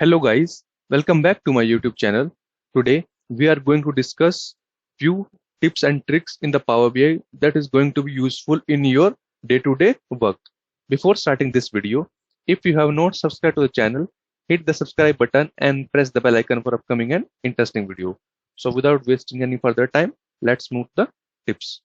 Hello guys, welcome back to my YouTube channel. Today we are going to discuss few tips and tricks in the Power BI that is going to be useful in your day-to-day work. Before starting this video, if you have not subscribed to the channel, hit the subscribe button and press the bell icon for upcoming and interesting video. So without wasting any further time, let's move the tips.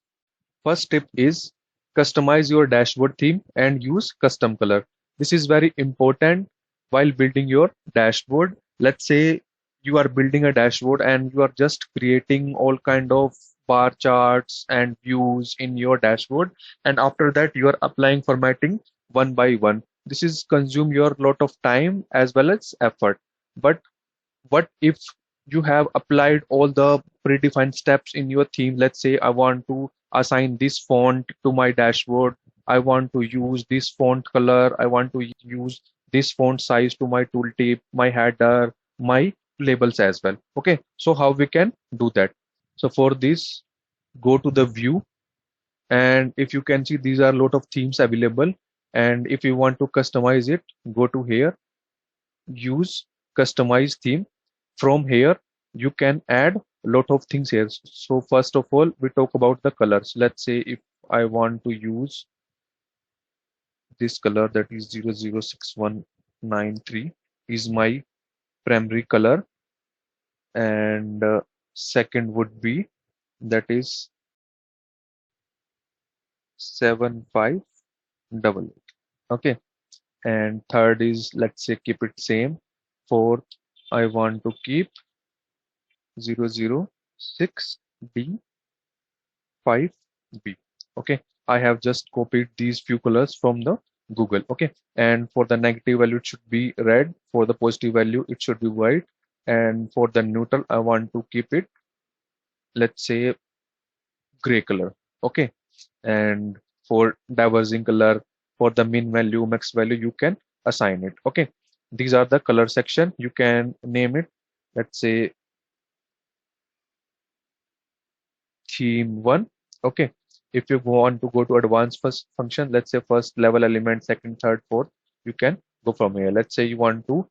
First tip is customize your dashboard theme and use custom color. This is very important while building your dashboard. Let's say you are building a dashboard and you are just creating all kind of bar charts and views in your dashboard, and after that you are applying formatting one by one. This is consume your lot of time as well as effort. But what if you have applied all the predefined steps in your theme? Let's say I want to assign this font to my dashboard, I want to use this font color, I want to use this font size to my tooltip, my header, my labels as well. Okay, so how we can do that? So for this, go to the view, and if you can see, these are a lot of themes available, and if you want to customize it, go to here, use customize theme. From here you can add a lot of things here. So first of all, we talk about the colors. Let's say if I want to use this color, that is 006193 is my primary color, and second would be, that is 7588. Okay, and third is, let's say, keep it same. Fourth, I want to keep 006D5B. Okay, I have just copied these few colors from the Google. Okay, and for the negative value it should be red, for the positive value it should be white, and for the neutral I want to keep it, let's say, gray color. Okay, and for diverging color, for the min value, max value, you can assign it. Okay, these are the color section. You can name it, let's say, theme 1. Okay, if you want to go to advanced first function, let's say first level element, second, third, fourth, you can go from here. Let's say you want to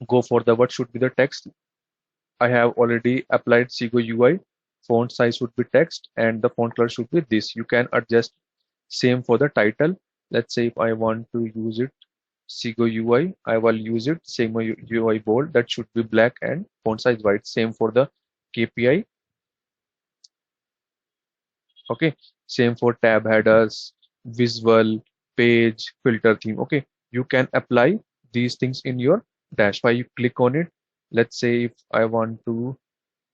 go for the what should be the text. I have already applied Sego UI. Font size would be text and the font color should be this. You can adjust. Same for the title. Let's say if I want to use it Sego UI, I will use it Sego UI bold, that should be black and font size white. Same for the KPI. Okay, same for tab headers, visual, page, filter theme. Okay, you can apply these things in your dashboard. You click on it. Let's say if I want to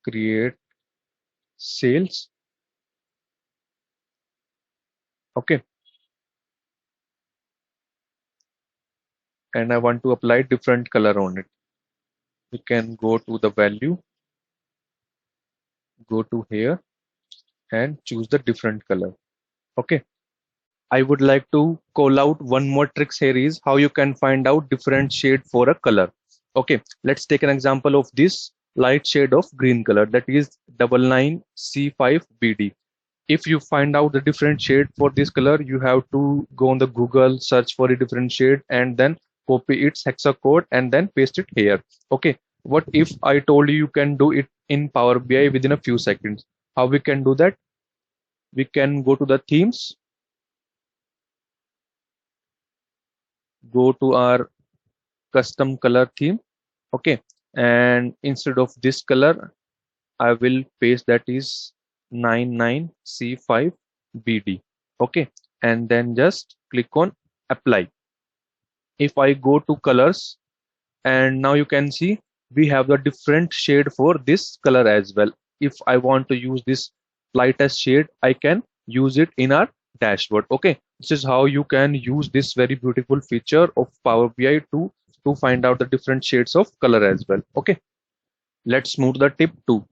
create sales. Okay, and I want to apply different color on it. You can go to the value, go to here and choose the different color. Okay, I would like to call out one more trick here is how you can find out different shade for a color. Okay, let's take an example of this light shade of green color, that is 99C5BD. If you find out the different shade for this color, you have to go on the Google, search for a different shade and then copy its hexa code and then paste it here. Okay, what if I told you you can do it in Power BI within a few seconds? How we can do that? We can go to the themes, go to our custom color theme. Okay, and instead of this color I will paste that is 99C5BD. Okay, and then just click on apply. If I go to colors, and now you can see we have the different shade for this color as well. If I want to use this lightest shade, I can use it in our dashboard. Okay, this is how you can use this very beautiful feature of Power BI to find out the different shades of color as well. Okay, let's move to the tip 2.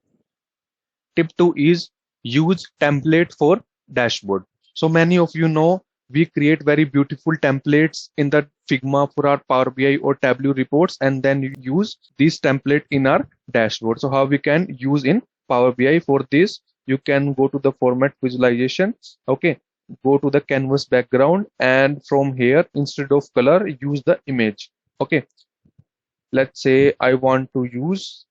Tip 2 is use template for dashboard. So many of you know we create very beautiful templates in the Figma for our Power BI or Tableau reports, and then you use this template in our dashboard. So how we can use in Power BI for this? You can go to the format visualization. Okay, go to the canvas background, and from here instead of color use the image. Okay, let's say I want to use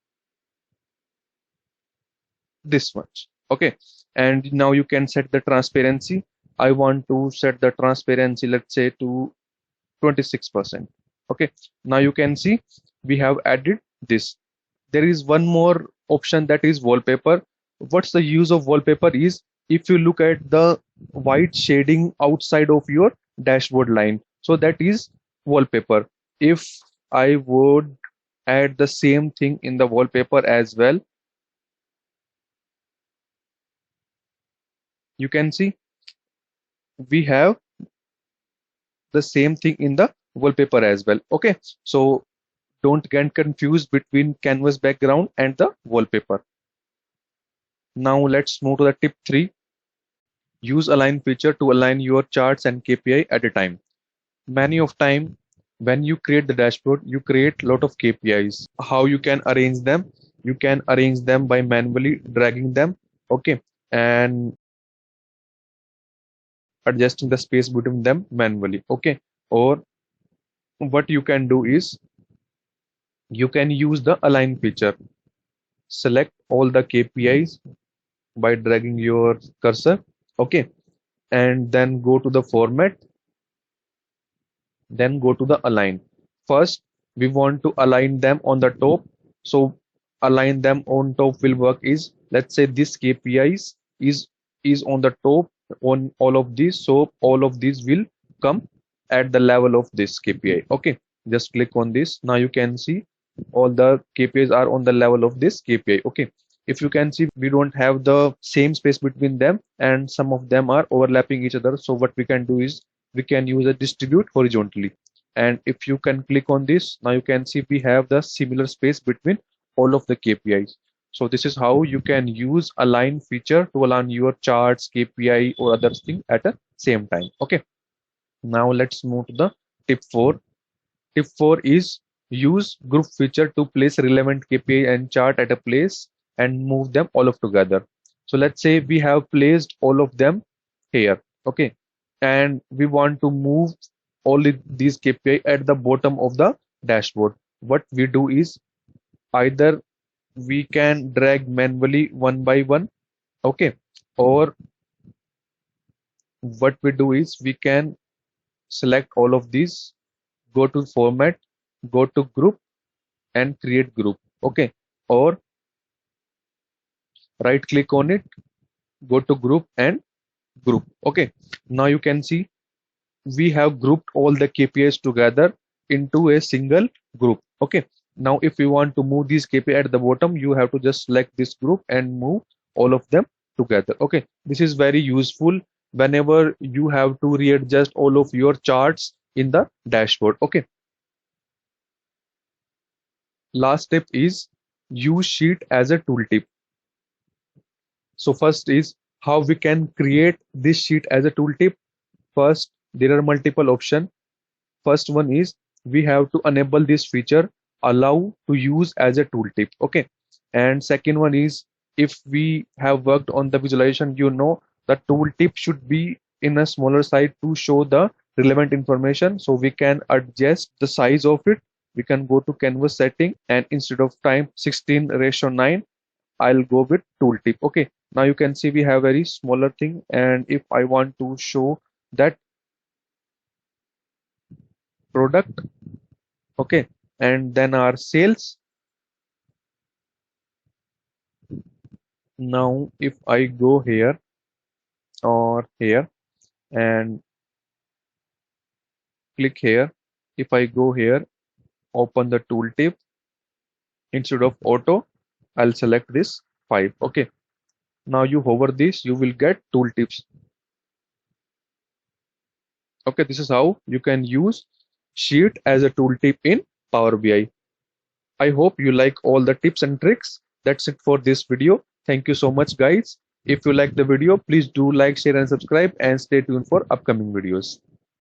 this much. Okay, and now you can set the transparency. I want to set the transparency, let's say, to 26%. Okay, now you can see we have added this. There is one more option, that is wallpaper. What's the use of wallpaper is, if you look at the white shading outside of your dashboard line, so that is wallpaper. If I would add the same thing in the wallpaper as well, you can see we have the same thing in the wallpaper as well. Okay, so don't get confused between canvas background and the wallpaper. Now let's move to the tip 3. Use align feature to align your charts and KPI at a time. Many of time when you create the dashboard, you create a lot of KPIs. How you can arrange them? You can arrange them by manually dragging them, okay, and adjusting the space between them manually, okay. Or what you can do is, you can use the align feature. Select all the KPIs by dragging your cursor, okay, and then go to the format, then go to the align. First we want to align them on the top, so align them on top will work is, let's say this KPIs is on the top on all of these, so all of these will come at the level of this KPI. Okay, just click on this. Now you can see all the KPIs are on the level of this KPI. Okay, if you can see, we don't have the same space between them and some of them are overlapping each other. So what we can do is, we can use a distribute horizontally, and if you can click on this, now you can see we have the similar space between all of the KPIs. So this is how you can use align feature to align your charts, KPI or other thing at the same time. Okay, now let's move to the tip 4. Tip 4 is use group feature to place relevant KPI and chart at a place and move them all of together. So let's say we have placed all of them here, okay, and we want to move all these KPI at the bottom of the dashboard. What we do is, either we can drag manually one by one, okay, or what we do is, we can select all of these, go to format, go to group and create group, okay, or right click on it, go to group and group. Okay, now you can see we have grouped all the KPIs together into a single group. Okay, now if you want to move these KPI at the bottom, you have to just select this group and move all of them together. Okay, this is very useful whenever you have to readjust all of your charts in the dashboard. Okay, last tip is use sheet as a tooltip. So first is how we can create this sheet as a tooltip. First, there are multiple options. First one is, we have to enable this feature, allow to use as a tooltip. Okay, and second one is, if we have worked on the visualization, you know the tooltip should be in a smaller size to show the relevant information, so we can adjust the size of it. We can go to canvas setting, and instead of time 16:9, I'll go with tooltip. Okay, now you can see we have very smaller thing, and if I want to show that product, okay, and then our sales. Now if I go here or here and click here, if I go here, open the tooltip, instead of auto, I'll select this 5. Okay, now you hover this, you will get tooltips. Okay, this is how you can use sheet as a tooltip in Power BI. I hope you like all the tips and tricks. That's it for this video. Thank you so much, guys. If you like the video, please do like, share and subscribe, and stay tuned for upcoming videos.